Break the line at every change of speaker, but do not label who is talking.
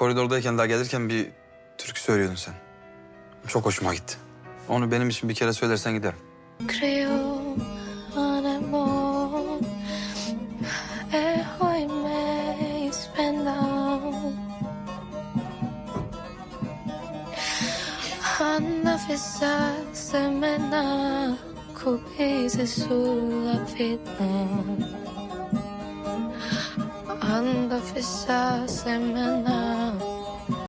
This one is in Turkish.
Koridordayken daha gelirken bir türkü söylüyordun sen. Çok hoşuma gitti. Onu benim için bir kere söylersen giderim.
Creo en amor, hoy me ispendam. Anda fissa semana, cubise sulla vita. Anda fissa semana.